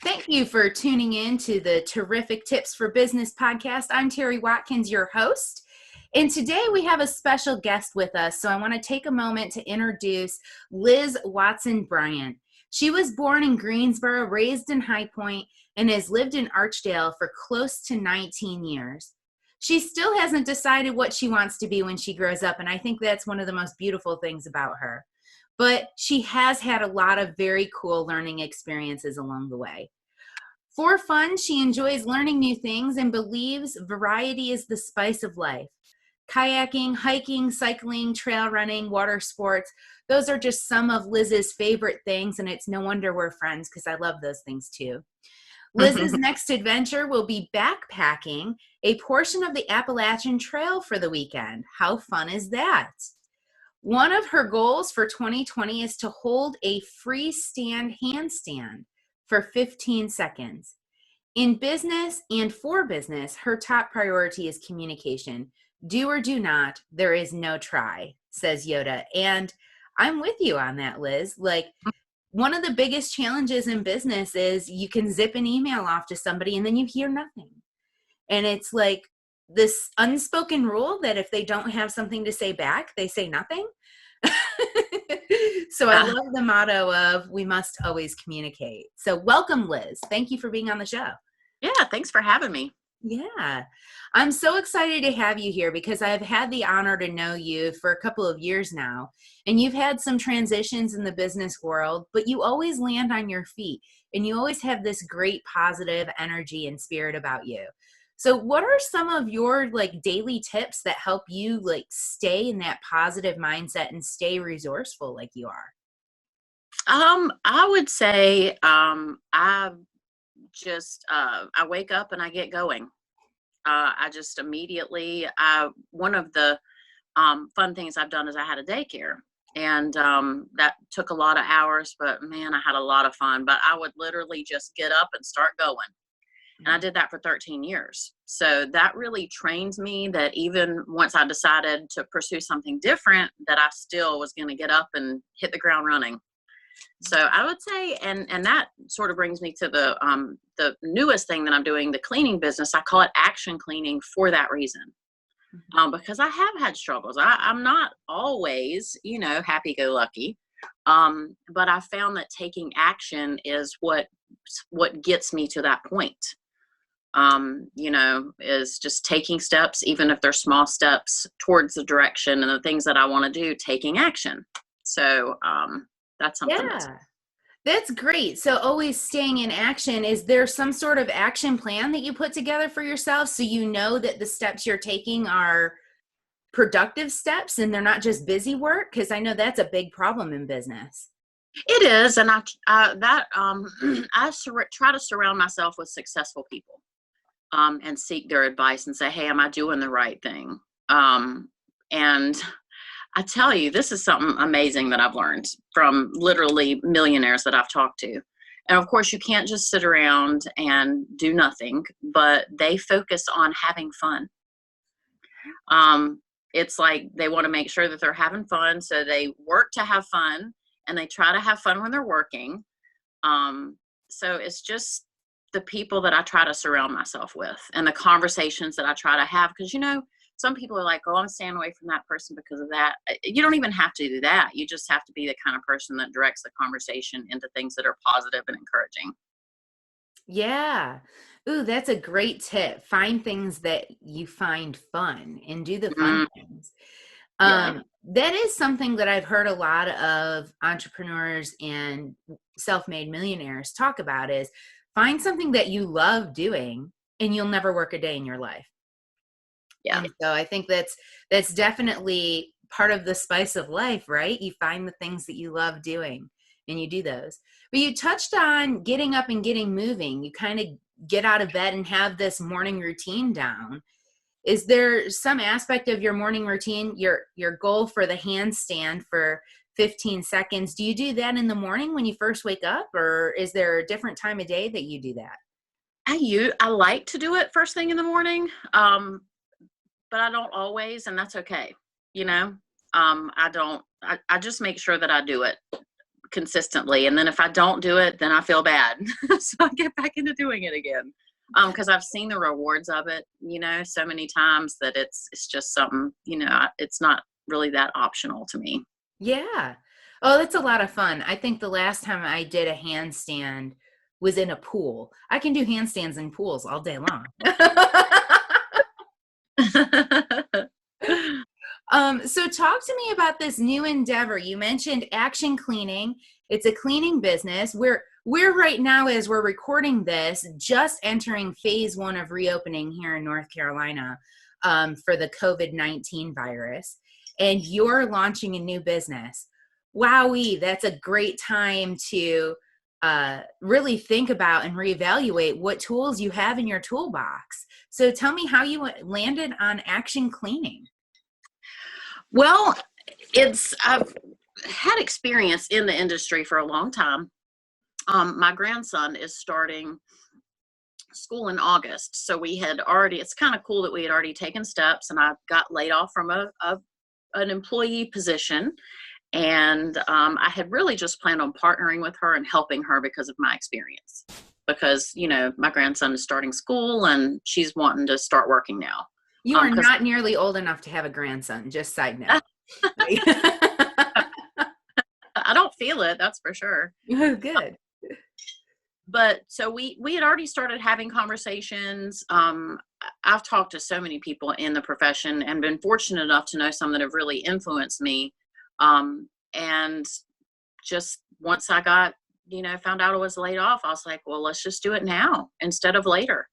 Thank you for tuning in to the Terrific Tips for Business podcast. I'm Terry Watkins, your host. And today we have a special guest with us. So I want to take a moment to introduce Liz Watson-Bryant. She was born in Greensboro, raised in High Point, and has lived in Archdale for close to 19 years. She still hasn't decided what she wants to be when she grows up, and I think that's one of the most beautiful things about her. But she has had a lot of very cool learning experiences along the way. For fun, she enjoys learning new things and believes variety is the spice of life. Kayaking, hiking, cycling, trail running, water sports, those are just some of Liz's favorite things, and it's no wonder we're friends because I love those things too. Liz's next adventure will be backpacking a portion of the Appalachian Trail for the weekend. How fun is that? One of her goals for 2020 is to hold a freestand handstand for 15 seconds. In business and for business, her top priority is communication. Do or do not, there is no try, says Yoda. And I'm with you on that, Liz. Like, one of the biggest challenges in business is you can zip an email off to somebody and then you hear nothing. And it's like this unspoken rule that if they don't have something to say back, they say nothing. So I love the motto of we must always communicate. So welcome, Liz. Thank you for being on the show. Yeah, thanks for having me. Yeah, I'm so excited to have you here because I've had the honor to know you for a couple of years now, and you've had some transitions in the business world, but you always land on your feet, and you always have this great positive energy and spirit about you. So what are some of your daily tips that help you stay in that positive mindset and stay resourceful like you are? I would say I wake up and I get going. I just immediately, one of the fun things I've done is I had a daycare, and that took a lot of hours, but man, I had a lot of fun. But I would literally just get up and start going. And I did that for 13 years. So that really trained me that even once I decided to pursue something different, that I still was going to get up and hit the ground running. So I would say, and that sort of brings me to the newest thing that I'm doing, the cleaning business. I call it action cleaning for that reason, because I have had struggles. I'm not always, happy-go-lucky, but I found that taking action is what gets me to that point. Is just taking steps, even if they're small steps, towards the direction and the things that I want to do, taking action. So that's something. Yeah, that's great. So always staying in action. Is there some sort of action plan that you put together for yourself so you know that the steps you're taking are productive steps and they're not just busy work? Because I know that's a big problem in business. It is, and I try to surround myself with successful people, and seek their advice and say, hey, am I doing the right thing? And I tell you, this is something amazing that I've learned from literally millionaires that I've talked to. And of course, you can't just sit around and do nothing, but they focus on having fun. It's like they want to make sure that they're having fun, so they work to have fun, and they try to have fun when they're working. So it's just the people that I try to surround myself with and the conversations that I try to have. Because, some people are like, oh, I'm staying away from that person because of that. You don't even have to do that. You just have to be the kind of person that directs the conversation into things that are positive and encouraging. Yeah. Ooh, that's a great tip. Find things that you find fun and do the fun things. That is something that I've heard a lot of entrepreneurs and self-made millionaires talk about is find something that you love doing and you'll never work a day in your life. Yeah. And so I think that's definitely part of the spice of life, right? You find the things that you love doing and you do those. But you touched on getting up and getting moving. You kind of get out of bed and have this morning routine down. Is there some aspect of your morning routine, your goal for the handstand for 15 seconds? Do you do that in the morning when you first wake up, or is there a different time of day that you do that? I like to do it first thing in the morning, but I don't always, and that's okay. I just make sure that I do it consistently. And then if I don't do it, then I feel bad. So I get back into doing it again. Because I've seen the rewards of it, so many times that it's just something, it's not really that optional to me. Yeah. Oh, that's a lot of fun. I think the last time I did a handstand was in a pool. I can do handstands in pools all day long. So talk to me about this new endeavor. You mentioned Action Cleaning. It's a cleaning business. We're right now, as we're recording this, just entering phase 1 of reopening here in North Carolina for the COVID-19 virus. And you're launching a new business. Wowee, that's a great time to really think about and reevaluate what tools you have in your toolbox. So tell me how you landed on Action Cleaning. Well, I've had experience in the industry for a long time. My grandson is starting school in August. So it's kind of cool that we had already taken steps, and I got laid off from an employee position. And I had really just planned on partnering with her and helping her because of my experience. Because, my grandson is starting school and she's wanting to start working now. You are not nearly old enough to have a grandson, just side note. I don't feel it, that's for sure. Good. But so we had already started having conversations. I've talked to so many people in the profession and been fortunate enough to know some that have really influenced me. And just once I got, found out I was laid off, I was like, well, let's just do it now instead of later.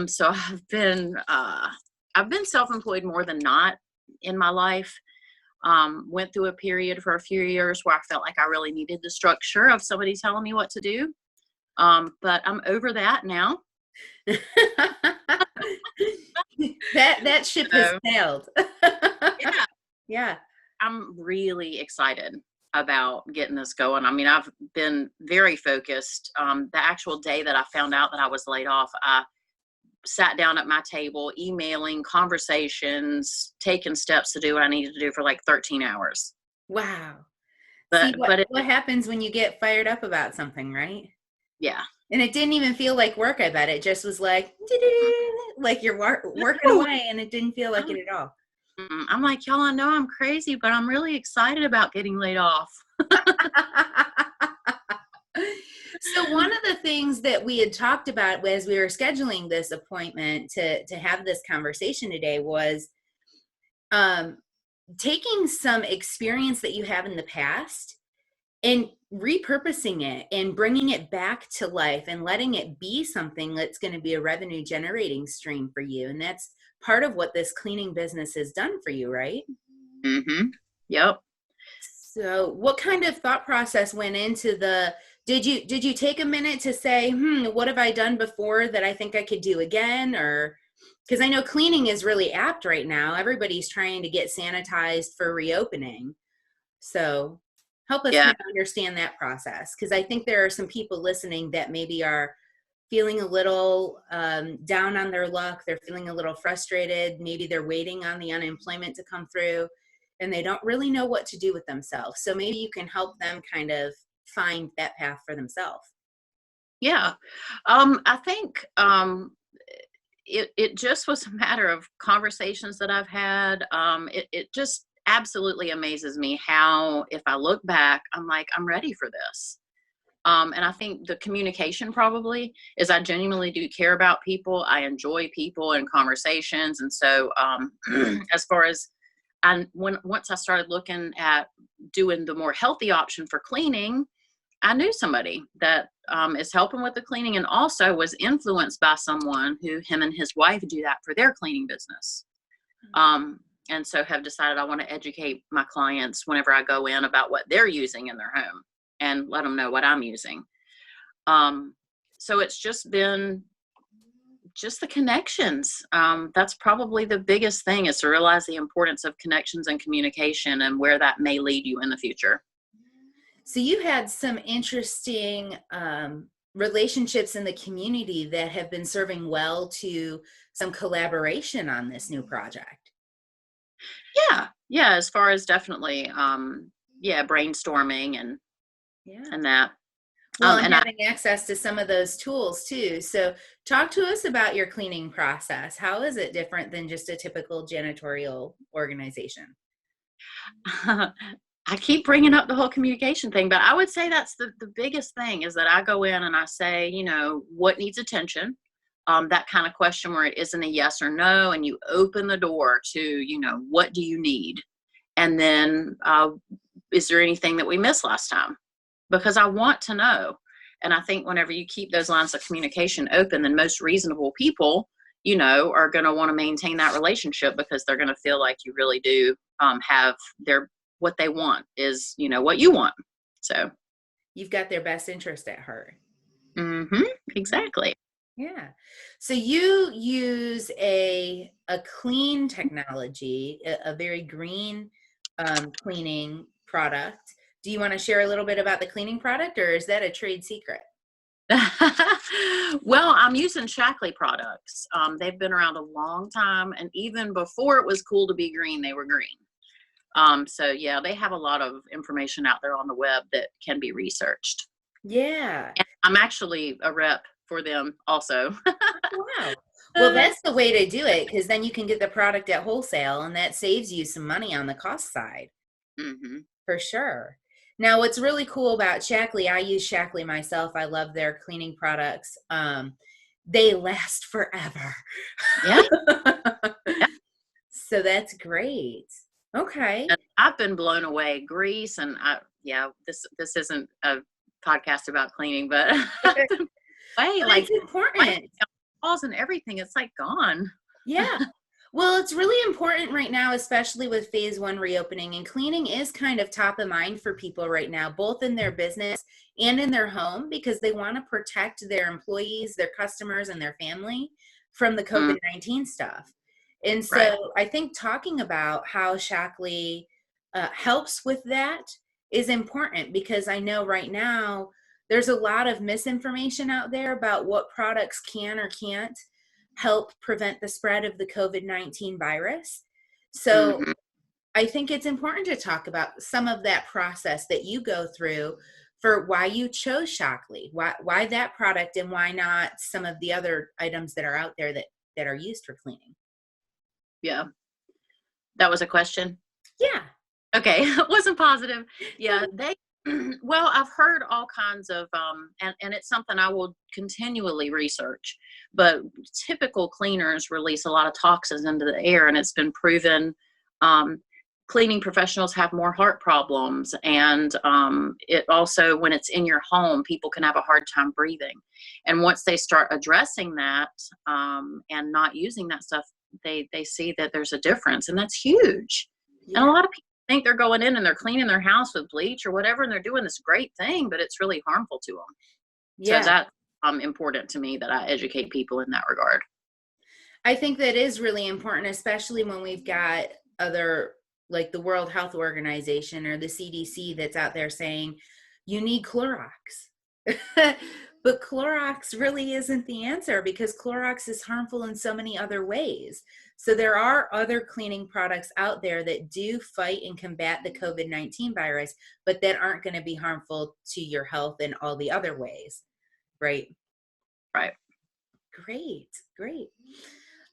So I've been self-employed more than not in my life. Went through a period for a few years where I felt like I really needed the structure of somebody telling me what to do. But I'm over that now. that ship has sailed. Yeah. Yeah. I'm really excited about getting this going. I mean, I've been very focused. The actual day that I found out that I was laid off, I sat down at my table, emailing, conversations, taking steps to do what I needed to do for like 13 hours. Wow. But, See, what happens when you get fired up about something, right? Yeah. And it didn't even feel like work, I bet. It just was like you're working away, and it didn't feel like it at all. I'm like, y'all, I know I'm crazy, but I'm really excited about getting laid off. So one of the things that we had talked about as we were scheduling this appointment to have this conversation today was taking some experience that you have in the past and repurposing it and bringing it back to life and letting it be something that's going to be a revenue generating stream for you. And that's part of what this cleaning business has done for you, right? Mm-hmm. Yep. So what kind of thought process went into did you take a minute to say, what have I done before that I think I could do again? Or, because I know cleaning is really apt right now. Everybody's trying to get sanitized for reopening. So help us kind of understand that process. Because I think there are some people listening that maybe are feeling a little down on their luck. They're feeling a little frustrated. Maybe they're waiting on the unemployment to come through and they don't really know what to do with themselves. So maybe you can help them kind of find that path for themselves. Yeah. I think it just was a matter of conversations that I've had. It just absolutely amazes me how, if I look back, I'm like, I'm ready for this. And I think the communication probably is I genuinely do care about people. I enjoy people and conversations. And so as far as once I started looking at doing the more healthy option for cleaning, I knew somebody that is helping with the cleaning and also was influenced by someone who him and his wife do that for their cleaning business. And so have decided I want to educate my clients whenever I go in about what they're using in their home and let them know what I'm using. So it's just been the connections. That's probably the biggest thing, is to realize the importance of connections and communication and where that may lead you in the future. So you had some interesting relationships in the community that have been serving well to some collaboration on this new project. Yeah. As far as definitely, brainstorming and Yeah. and that. Well, and having access to some of those tools too. So talk to us about your cleaning process. How is it different than just a typical janitorial organization? I keep bringing up the whole communication thing, but I would say that's the biggest thing is that I go in and I say, what needs attention? That kind of question where it isn't a yes or no, and you open the door to, what do you need? And then, is there anything that we missed last time? Because I want to know. And I think whenever you keep those lines of communication open, then most reasonable people, are going to want to maintain that relationship because they're going to feel like you really do have what they want is, what you want. So you've got their best interest at heart. Mm-hmm. Exactly. Yeah. So you use a clean technology, a very green cleaning product. Do you want to share a little bit about the cleaning product, or is that a trade secret? Well, I'm using Shaklee Products. They've been around a long time, and even before it was cool to be green, they were green. So yeah, they have a lot of information out there on the web that can be researched. Yeah. And I'm actually a rep for them also. Wow. Well, that's the way to do it, because then you can get the product at wholesale, and that saves you some money on the cost side. Mm-hmm. For sure. Now, what's really cool about Shaklee, I use Shaklee myself. I love their cleaning products. They last forever. Yeah. So that's great. Okay. And I've been blown away. Grease and this isn't a podcast about cleaning, but it's important. Walls and everything, it's like gone. Yeah. Well, it's really important right now, especially with phase 1 reopening, and cleaning is kind of top of mind for people right now, both in their business and in their home, because they want to protect their employees, their customers, and their family from the COVID-19 stuff. And so I think talking about how Shaklee helps with that is important, because I know right now there's a lot of misinformation out there about what products can or can't help prevent the spread of the COVID-19 virus. So I think it's important to talk about some of that process that you go through for why you chose Shaklee, why that product, and why not some of the other items that are out there that are used for cleaning. Yeah. That was a question? Yeah. Okay. It wasn't positive. Yeah. Well, I've heard all kinds of, and it's something I will continually research, but typical cleaners release a lot of toxins into the air, and it's been proven cleaning professionals have more heart problems. And it also, when it's in your home, people can have a hard time breathing. And once they start addressing that and not using that stuff, they see that there's a difference, and that's huge. Yeah. And a lot of people think they're going in and they're cleaning their house with bleach or whatever, and they're doing this great thing, but it's really harmful to them. Yeah. So that's important to me that I educate people in that regard. I think that is really important, especially when we've got other, like the World Health Organization or the CDC, that's out there saying you need Clorox. But Clorox really isn't the answer, because Clorox is harmful in so many other ways. So there are other cleaning products out there that do fight and combat the COVID-19 virus, but that aren't going to be harmful to your health in all the other ways. Right? Right. Great.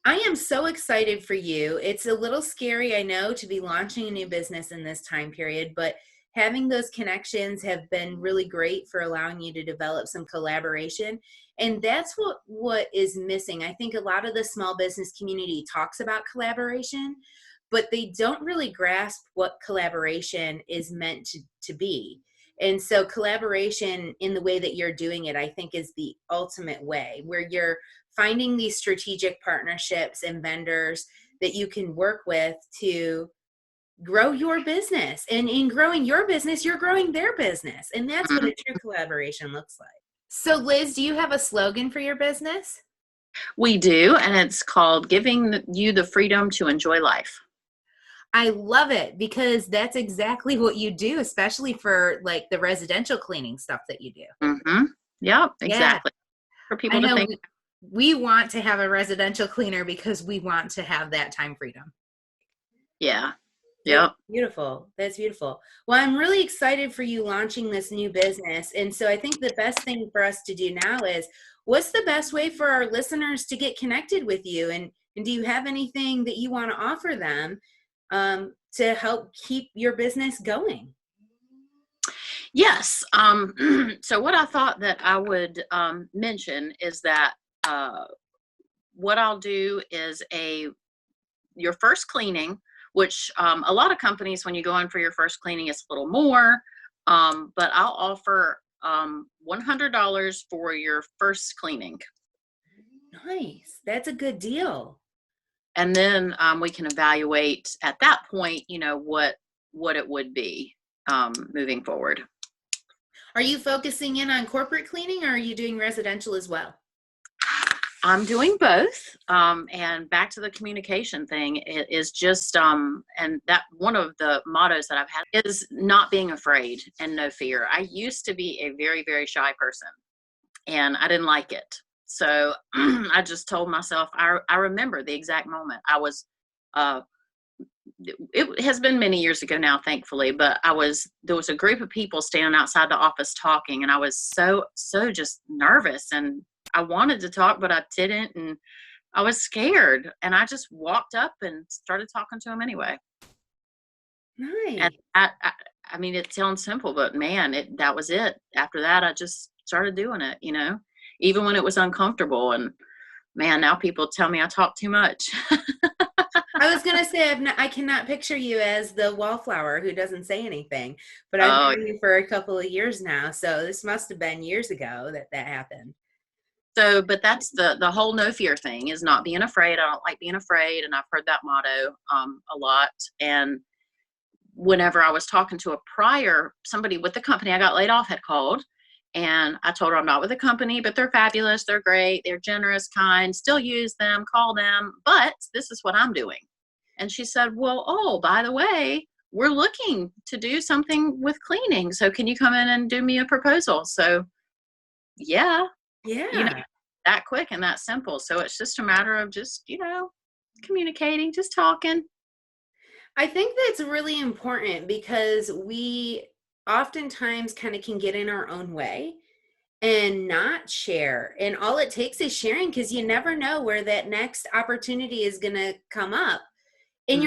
I am so excited for you. It's a little scary, I know, to be launching a new business in this time period, but having those connections have been really great for allowing you to develop some collaboration. And that's what is missing. I think a lot of the small business community talks about collaboration, but they don't really grasp what collaboration is meant to be. And so collaboration in the way that you're doing it, I think, is the ultimate way, where you're finding these strategic partnerships and vendors that you can work with to grow your business. And in growing your business, you're growing their business. And that's what a true collaboration looks like. So Liz, do you have a slogan for your business? We do, and it's called Giving You the Freedom to Enjoy Life. I love it, because that's exactly what you do, especially for like the residential cleaning stuff that you do. Mm-hmm. Yep, exactly. Yeah. For people to think. We want to have a residential cleaner because we want to have that time freedom. Yeah. Yeah. Beautiful. That's beautiful. Well, I'm really excited for you launching this new business. And so I think the best thing for us to do now is, what's the best way for our listeners to get connected with you? And do you have anything that you want to offer them to help keep your business going? Yes. So what I thought that I would mention is that what I'll do is your first cleaning, which a lot of companies, when you go in for your first cleaning, it's a little more, but I'll offer $100 for your first cleaning. Nice. That's a good deal. And then we can evaluate at that point, what it would be moving forward. Are you focusing in on corporate cleaning, or are you doing residential as well? I'm doing both. And back to the communication thing, it is just, and that one of the mottos that I've had is not being afraid and no fear. I used to be a very, very shy person, and I didn't like it. So I just told myself, I remember the exact moment I was, it has been many years ago now, thankfully, but there was a group of people standing outside the office talking, and I was so just nervous, and I wanted to talk, but I didn't, and I was scared, and I just walked up and started talking to them anyway. Nice. And I mean, it sounds simple, but man, that was it. After that, I just started doing it, even when it was uncomfortable. And man, now people tell me I talk too much. I was going to say, I cannot picture you as the wallflower who doesn't say anything, but I've known you for a couple of years now. So this must have been years ago that happened. So, but that's the whole no fear thing, is not being afraid. I don't like being afraid. And I've heard that motto a lot. And whenever I was talking to somebody with the company I got laid off had called, and I told her I'm not with the company, but they're fabulous. They're great. They're generous, kind, still use them, call them, but this is what I'm doing. And she said, well, oh, by the way, we're looking to do something with cleaning. So can you come in and do me a proposal? So yeah, that quick and that simple. So it's just a matter of just, communicating, just talking. I think that's really important, because we oftentimes kind of can get in our own way and not share. And all it takes is sharing, because you never know where that next opportunity is going to come up. And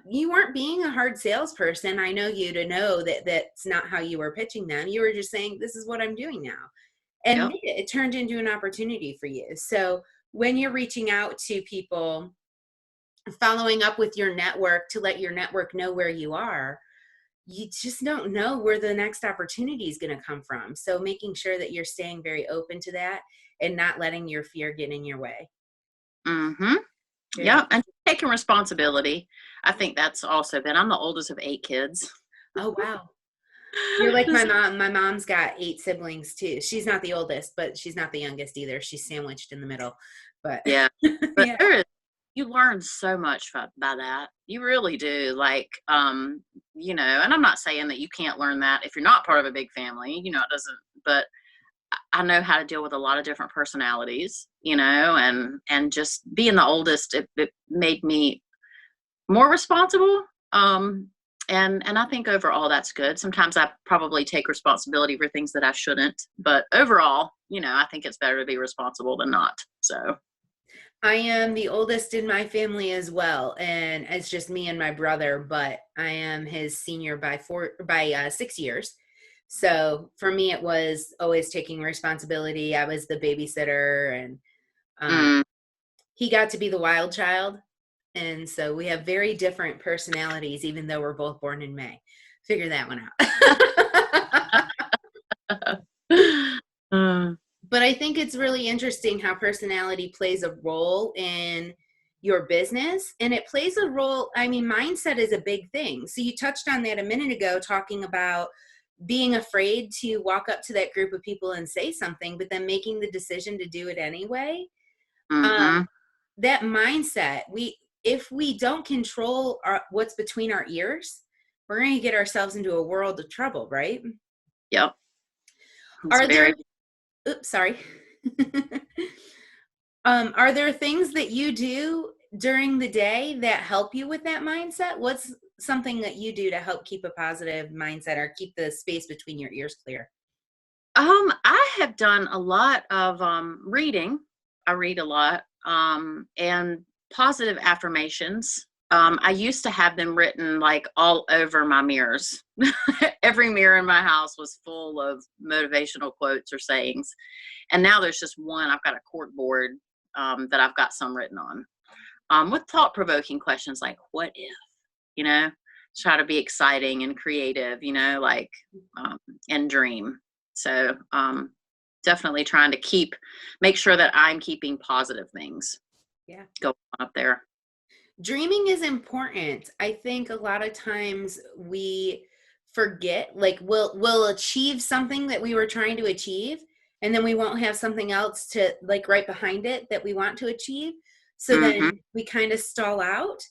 you weren't being a hard salesperson. I know you to know that that's not how you were pitching them. You were just saying, this is what I'm doing now. And it turned into an opportunity for you. So when you're reaching out to people, following up with your network to let your network know where you are, you just don't know where the next opportunity is going to come from. So making sure that you're staying very open to that and not letting your fear get in your way. Mm-hmm. Yeah. And taking responsibility. I think that's also been, I'm the oldest of 8 kids. Oh, wow. You're like my mom. My mom's got 8 siblings too. She's not the oldest, but she's not the youngest either. She's sandwiched in the middle. But yeah, but you learn so much by that. You really do. Like, and I'm not saying that you can't learn that if you're not part of a big family, it doesn't, but I know how to deal with a lot of different personalities, and just being the oldest, it made me more responsible. And I think overall that's good. Sometimes I probably take responsibility for things that I shouldn't, but overall, I think it's better to be responsible than not. So I am the oldest in my family as well, and it's just me and my brother, but I am his senior by 6 years. So for me, it was always taking responsibility. I was the babysitter, and he got to be the wild child. And so we have very different personalities, even though we're both born in May. Figure that one out. But I think it's really interesting how personality plays a role in your business. And it plays a role, mindset is a big thing. So you touched on that a minute ago, talking about being afraid to walk up to that group of people and say something, but then making the decision to do it anyway. That mindset, if we don't control what's between our ears, we're going to get ourselves into a world of trouble, right? Yep. Oops, sorry. Are there things that you do during the day that help you with that mindset? What's something that you do to help keep a positive mindset or keep the space between your ears clear? I have done a lot of reading. I read a lot, and positive affirmations. I used to have them written like all over my mirrors. Every mirror in my house was full of motivational quotes or sayings. And now there's just one. I've got a cork board that I've got some written on with thought provoking questions like, what if, you know, try to be exciting and creative, you know, like, and dream. So definitely trying to make sure that I'm keeping positive things going on up there. Dreaming is important. I think a lot of times we forget, like we'll achieve something that we were trying to achieve, and then we won't have something else to like right behind it that we want to achieve. So then we kind of stall out.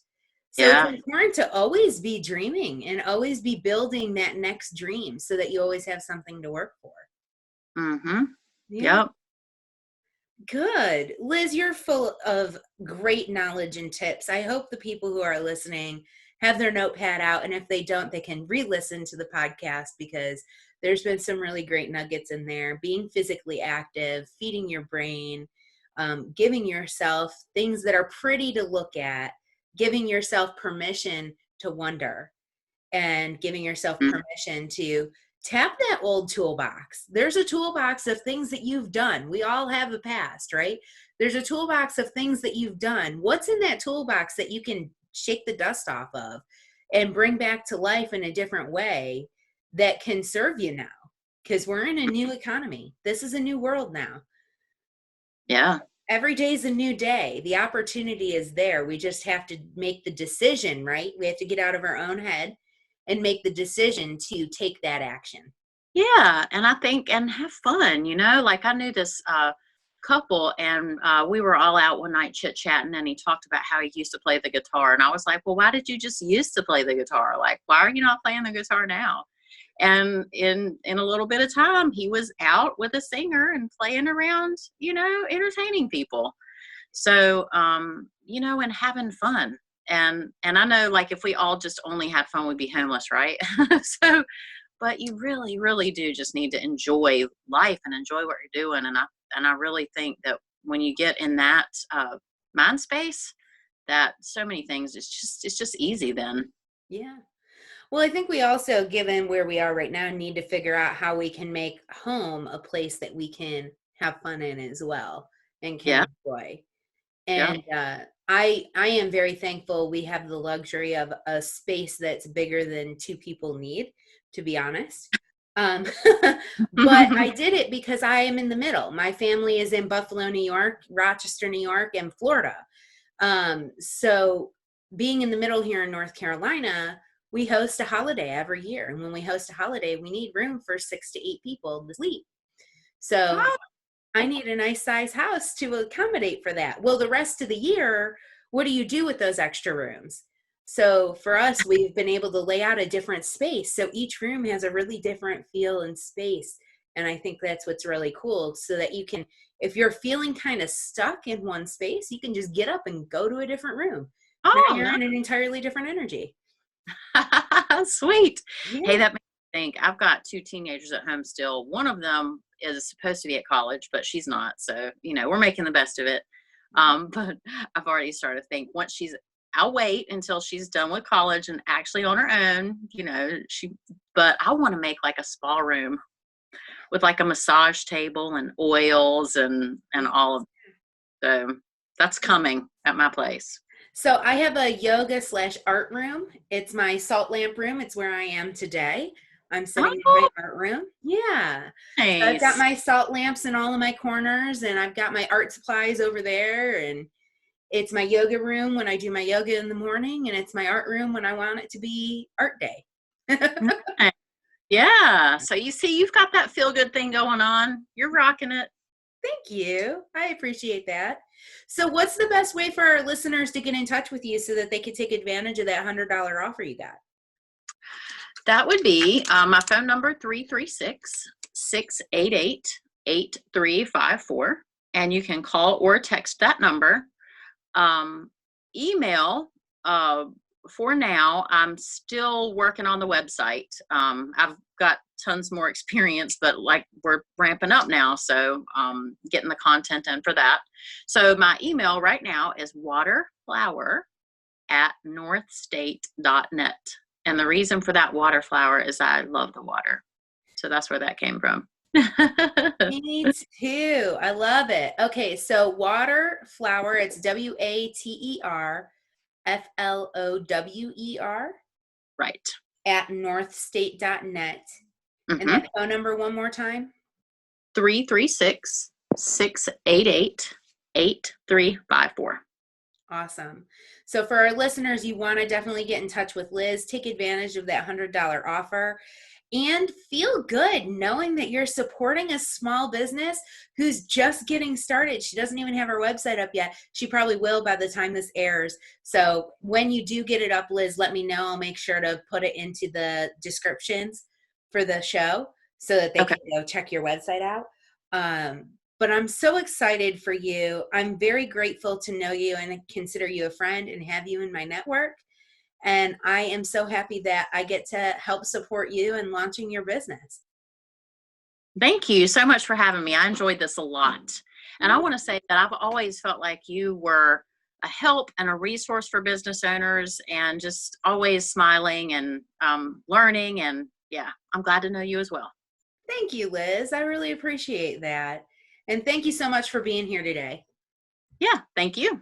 So it's important to always be dreaming and always be building that next dream so that you always have something to work for. Yep. Good. Liz, you're full of great knowledge and tips. I hope the people who are listening have their notepad out, and if they don't, they can re-listen to the podcast because there's been some really great nuggets in there. Being physically active, feeding your brain, giving yourself things that are pretty to look at, giving yourself permission to wonder, and giving yourself permission to tap that old toolbox. There's a toolbox of things that you've done. We all have a past, right? There's a toolbox of things that you've done. What's in that toolbox that you can shake the dust off of and bring back to life in a different way that can serve you now? Because we're in a new economy. This is a new world now. Yeah. Every day is a new day. The opportunity is there. We just have to make the decision, right? We have to get out of our own head and make the decision to take that action. Yeah. And I think, and have fun, you know, like I knew this couple and we were all out one night chit chatting and he talked about how he used to play the guitar. And I was like, well, why did you just used to play the guitar? Like, why are you not playing the guitar now? And in a little bit of time, he was out with a singer and playing around, you know, entertaining people. So, you know, and having fun. And I know like if we all just only had fun, we'd be homeless, right? So, but you really, really do just need to enjoy life and enjoy what you're doing. And I really think that when you get in that mind space, that so many things, it's just easy then. Yeah. Well, I think we also, given where we are right now, need to figure out how we can make home a place that we can have fun in as well and can enjoy. And I am very thankful we have the luxury of a space that's bigger than two people need, to be honest. But I did it because I am in the middle. My family is in Buffalo, New York, Rochester, New York, and Florida. So being in the middle here in North Carolina, we host a holiday every year. And when we host a holiday, we need room for 6 to 8 people to sleep. So I need a nice size house to accommodate for that. Well, the rest of the year, what do you do with those extra rooms? So for us, we've been able to lay out a different space. So each room has a really different feel and space. And I think that's what's really cool, so that you can, if you're feeling kind of stuck in one space, you can just get up and go to a different room. Now you're in an entirely different energy. Sweet. Yeah. Hey, that makes me think. I've got 2 teenagers at home still. One of them is supposed to be at college, but she's not. So, you know, we're making the best of it. But I've already started to think I'll wait until she's done with college and actually on her own, you know, but I want to make like a spa room with like a massage table and oils and all of it. So that's coming at my place. So I have a yoga/art room. It's my salt lamp room. It's where I am today. I'm sitting in my art room. Yeah. Nice. So I've got my salt lamps in all of my corners, and I've got my art supplies over there. And it's my yoga room when I do my yoga in the morning, and it's my art room when I want it to be art day. Yeah. So you see, you've got that feel good thing going on. You're rocking it. Thank you. I appreciate that. So what's the best way for our listeners to get in touch with you so that they could take advantage of that $100 offer you got? That would be my phone number, 336-688-8354. And you can call or text that number. email, for now, I'm still working on the website. I've got tons more experience, but like we're ramping up now. So getting the content in for that. So my email right now is waterflower@northstate.net. And the reason for that waterflower is I love the water. So that's where that came from. Me too. I love it. Okay, so water flower, it's WATERFLOWER Right. at northstate.net. And Mm-hmm. that phone number one more time. 336-688-8354. Awesome. So for our listeners, you want to definitely get in touch with Liz, take advantage of that $100 offer, and feel good knowing that you're supporting a small business who's just getting started. She doesn't even have her website up yet. She probably will by the time this airs. So when you do get it up, Liz, let me know. I'll make sure to put it into the descriptions for the show so that they Okay. can go check your website out. But I'm so excited for you. I'm very grateful to know you and consider you a friend and have you in my network. And I am so happy that I get to help support you in launching your business. Thank you so much for having me. I enjoyed this a lot. And I want to say that I've always felt like you were a help and a resource for business owners, and just always smiling and learning. And yeah, I'm glad to know you as well. Thank you, Liz. I really appreciate that. And thank you so much for being here today. Yeah, thank you.